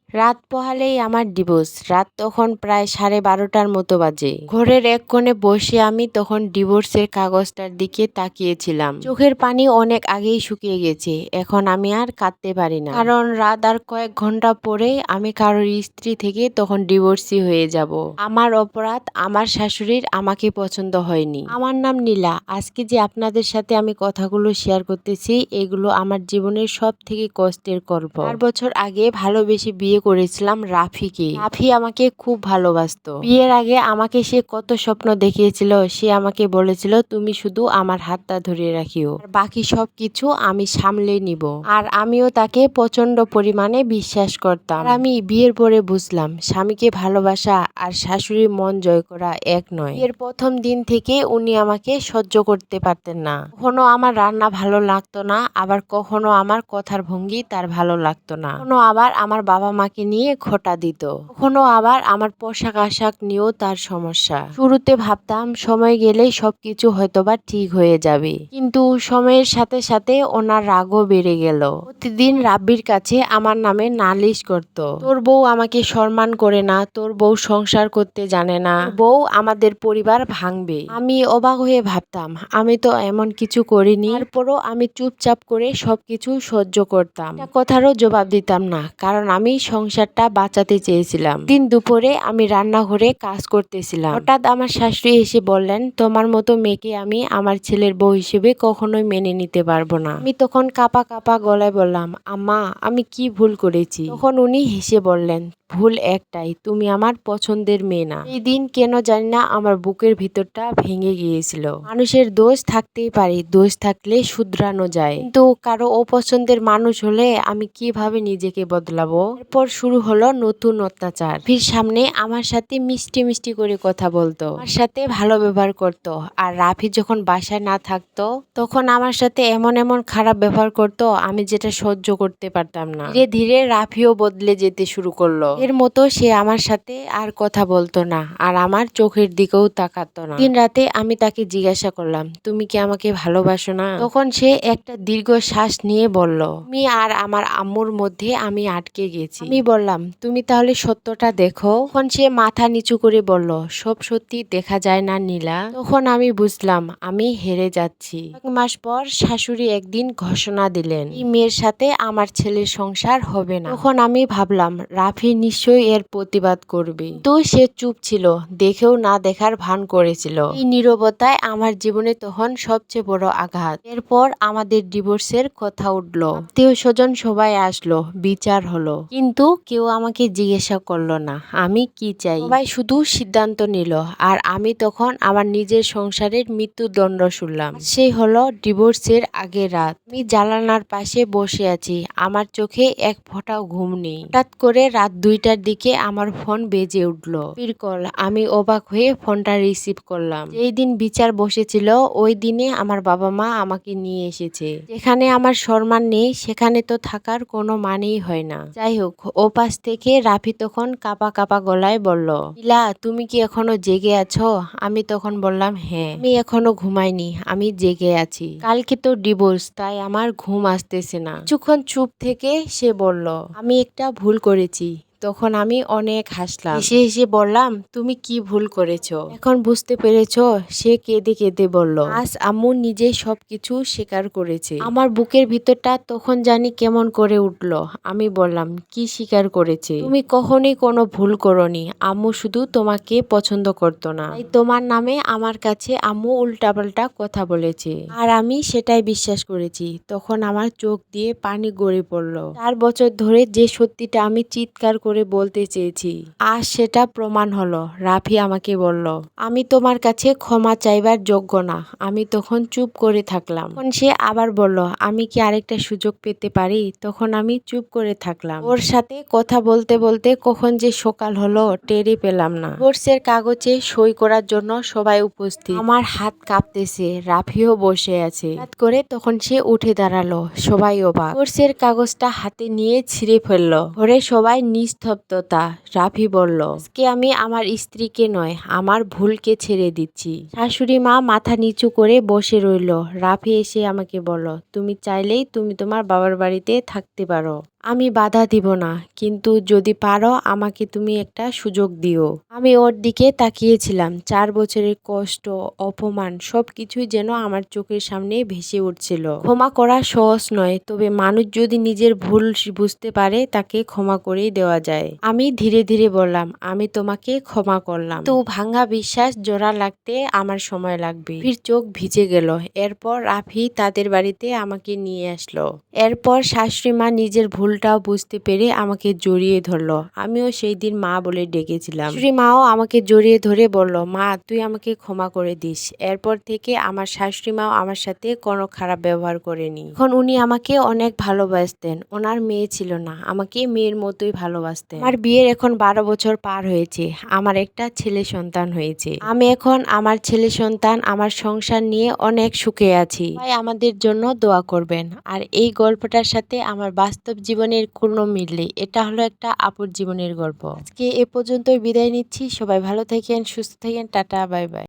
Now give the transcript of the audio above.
রাত পোহালেই আমার ডিভোর্স। রাত তখন প্রায় 12:30টার মতো বাজে। ঘরের এক কোণে বসে আমি তখন ডিভোর্সের কাগজটার দিকে তাকিয়েছিলাম। চোখের পানি অনেক আগেই শুকিয়ে গেছে। এখন আমি আর কাঁদতে পারি না, কারণ রাত আর কয়েক ঘন্টা পরে আমি কারোর স্ত্রী থেকে তখন ডিভোর্সি হয়ে যাব। আমার অপরাধ, আমার শাশুড়ির আমাকে পছন্দ হয়নি। আমার নাম নীলা। আজকে যে আপনাদের সাথে আমি কথাগুলো শেয়ার করতেছি, এগুলো আমার জীবনের সব থেকে কষ্টের গল্প। 4 বছর আগে ভালোবেসে বিয়ে করেছিলাম রাফিকে। রাফি আমাকে খুব ভালোবাসতো। বিয়ের আগে আমাকে সে কত স্বপ্ন দেখিয়েছিল। সে আমাকে বলেছিল, তুমি শুধু আমার হাতটা ধরে রাখিও, আর বাকি সব কিছু আমি সামলে নিব। আর আমিও তাকে প্রচন্ড পরিমাণে বিশ্বাস করতাম। আর আমি বিয়ের পরে বুঝলাম, স্বামীকে ভালোবাসা আর শাশুড়ির মন জয় করা এক নয়। বিয়ের প্রথম দিন থেকে উনি আমাকে সহ্য করতে পারতেন না। কখনো আমার রান্না ভালো লাগতো না, আবার কখনো আমার কথার ভঙ্গি তার ভালো লাগতো না। কখনো আবার আমার বাবা মাকে নিয়ে খোঁটা দিত। কখনো আবার আমার পোশাক আশাক নিয়েও তার সমস্যা। শুরুতে ভাবতাম সময় গেলেই সবকিছু হয়তোবা ঠিক হয়ে যাবে, কিন্তু সময়ের সাথে সাথে ওনার রাগও বেড়ে গেল। প্রতিদিন রাব্বির কাছে আমার নামে নালিশ করত। তোর বউ আমাকে সম্মান করে না, তোর বউ সংসার করতে জানে না, বউ আমাদের পরিবার ভাঙবে। আমি অবাক হয়ে ভাবতাম, আমি তো এমন কিছু করিনি। তারপরও আমি চুপচাপ করে সবকিছু সহ্য করতাম। একটা কথারও জবাব দিতাম না, কারণ আমি সংসারটা বাঁচাতে চেয়েছিলাম। দিন দুপুরে আমি রান্নাঘরে কাজ করতেছিলাম। হঠাৎ আমার শাশুড়ি এসে বললেন, তোমার মতো মেয়েকে আমি আমার ছেলের বউ হিসেবে কখনোই মেনে নিতে পারবো না। আমি তখন কাঁপা কাঁপা গলায় বললাম, আম্মা আমি কি ভুল করেছি? তখন উনি হেসে বললেন, ভুল একটাই, তুমি আমার পছন্দের মেয়ে না। এই দিন কেন জানি না আমার বুকের ভিতরটা ভেঙে গিয়েছিল। মানুষের দোষ থাকতেই পারে, দোষ থাকলে শুধরানো যায়, কিন্তু কারো অপছন্দের মানুষ হলে আমি কিভাবে নিজেকে বদলাবো? এরপর শুরু হলো নতুন অত্যাচার। ফির সামনে আমার সাথে মিষ্টি মিষ্টি করে কথা বলতো, আমার সাথে ভালো ব্যবহার করতো। আর রাফি যখন বাসায় না থাকতো, তখন আমার সাথে এমন এমন খারাপ ব্যবহার করতো, আমি যেটা সহ্য করতে পারতাম না। ধীরে ধীরে রাফিও বদলে যেতে শুরু করলো। এর মতো সে আমার সাথে আর কথা বলতো না, আর আমার চোখের দিকেও তাকাতো না। দিন রাতে আমি তাকে জিজ্ঞাসা করলাম, তুমি কি আমাকে ভালোবাসো না? তখন সে একটা দীর্ঘ শ্বাস নিয়ে বলল, তুমি আর আমার আম্মুর মধ্যে আমি আটকে গেছি। আমি বললাম, তুমি তাহলে সত্যটা দেখো। তখন সে মাথা নিচু করে বলল, সব সত্যি দেখা যায় না নীলা। তখন আমি বুঝলাম আমি হেরে যাচ্ছি। 1 মাস পর শাশুড়ি একদিন ঘোষণা দিলেন, এই মেয়ের সাথে আমার ছেলের সংসার হবে না। তখন আমি ভাবলাম, রাফি নিশ্চয়ই এর প্রতিবাদ করবে, তো সে চুপ ছিল, দেখেও না দেখার ভান করেছিল। এই নীরবতায় আমার জীবনে তখন সবচেয়ে বড় আঘাত। এরপর আমাদের ডিভোর্সের কথা উঠলো, আত্মীয় স্বজন সবাই আসলো, বিচার হলো, কিন্তু কেউ আমাকে জিজ্ঞাসা করলো না আমি কি চাই। সবাই শুধু সিদ্ধান্ত নিল, আর আমি তখন আমার নিজের সংসারের মৃত্যুদণ্ড শুনলাম। সেই হলো ডিভোর্সের আগের রাত। আমি জানালার পাশে বসে আছি, আমার চোখে এক ফোঁটাও ঘুম নেই। হঠাৎ করে রাত 2টার দিকে আমার ফোন বেজে উঠলো। কল। আমি অবাক হয়ে ফোনটা রিসিভ করলাম। যেই দিন বিচার বসেছিল, ওই দিনে আমার বাবা মা আমাকে নিয়ে এসেছে। যেখানে আমার সম্মান নেই, সেখানে তো থাকার কোনো মানেই হয় না। যাই হোক, ও পাশ থেকে রাফি তখন কাঁপা কাঁপা গলায় বলল, নীলা তুমি কি এখনো জেগে আছো? আমি তখন বললাম, হ্যাঁ, আমি এখনো ঘুমাইনি, আমি জেগে আছি। কালকে তো ডিভোর্স, তাই আমার ঘুম আসতেছে না। কিছুক্ষণ চুপ থেকে সে বলল, আমি একটা ভুল করেছি। তখন আমি অনেক হাসলাম। হেসে হেসে বললাম, তুমি কি ভুল করেছো? এখন বুঝতে পেরেছো? সে কেঁদে কেঁদে বলল, আজ আম্মু নিজেই সবকিছু স্বীকার করেছে। আমার বুকের ভিতরটা তখন জানি কেমন করে উঠল। আমি বললাম, কি স্বীকার করেছে? তুমি কখনোই কোনো ভুল করোনি। আম্মু শুধু তোমাকে পছন্দ করতো না, তাই তোমার নামে আমার কাছে আম্মু উল্টাপাল্টা কথা বলেছে, আর আমি সেটাই বিশ্বাস করেছি। তখন আমার চোখ দিয়ে পানি গড়িয়ে পড়ল। 4 বছর ধরে যে সত্যিটা আমি চিৎকার করে বলতে চেয়েছি, আজ সেটা প্রমাণ হলো। রাফি আমাকে বলল, আমি তোমার কাছে ক্ষমা চাইবার যোগ্য না। আমি তখন চুপ করে থাকলাম। তখন সে আবার বলল, আমি কি আরেকটা সুযোগ পেতে পারি? তখন আমি চুপ করে থাকলাম। ওর সাথে কথা বলতে বলতে কখন যে সকাল হলো টেরই পেলাম না। ডিভোর্সের কাগজে সই করার জন্য সবাই উপস্থিত। আমার হাত কাঁপতেছে, রাফিও বসে আছে। হঠাৎ করে তখন সে উঠে দাঁড়ালো। সবাই অবাক। ডিভোর্সের কাগজটা হাতে নিয়ে ছিঁড়ে ফেললো। ঘরে সবাই নিস্তব্ধতা। রাফি বলল, আজকে আমি আমার স্ত্রীকে নয়, আমার ভুলকে ছেড়ে দিচ্ছি। শাশুড়ি মা মাথা নিচু করে বসে রইল। রাফি এসে আমাকে বলল, তুমি চাইলেই তুমি তোমার বাবার বাড়িতে থাকতে পারো। আমি বাধা দিব না, কিন্তু যদি পারো আমাকে তুমি একটা সুযোগ দিও। আমি ওর দিকে তাকিয়েছিলাম। 4 বছরের কষ্ট, অপমান সবকিছুই যেন আমার চোখের সামনে ভেসে উঠছিল। ক্ষমা করা সহজ নয়, তবে মানুষ যদি নিজের ভুল বুঝতে পারে তাকে ক্ষমা করেই দেওয়া যায়। আমি ধীরে ধীরে বললাম, আমি তোমাকে ক্ষমা করলাম, তো ভাঙা বিশ্বাস জোড়া লাগতে আমার সময় লাগবে। ফির চোখ ভিজে গেল। এরপর রাফি তাদের বাড়িতে আমাকে নিয়ে আসলো। এরপর শাশুড়ি মা নিজের ভুলটাও বুঝতে পেরে আমাকে জড়িয়ে ধরলো। আমিও সেই দিন মা বলে ডেকেছিলাম। শাশুড়ি মাও আমাকে জড়িয়ে ধরে বলল, মা তুই আমাকে ক্ষমা করে দিস। এরপর থেকে আমার শাশুড়ি মাও আমার সাথে কোনো খারাপ ব্যবহার করেনি। এখন উনি আমাকে অনেক ভালোবাসতেন। ওনার মেয়ে ছিল না, আমাকে মেয়ের মতোই ভালোবাসতেন। আমার বিয়ের এখন 12 বছর পার হয়েছে। আমার একটা ছেলে সন্তান হয়েছে। আমি এখন আমার ছেলে সন্তান, আমার সংসার নিয়ে অনেক সুখে আছি। তাই আমাদের জন্য দোয়া করবেন। আর এই গল্পটার সাথে আমার বাস্তব জীবনের কোনো মিল নেই। এটা হলো একটা আপুর জীবনের গল্প। আজকে এ পর্যন্তই বিদায় নিচ্ছি। সবাই ভালো থাকেন, সুস্থ থাকেন। Tata, bye bye.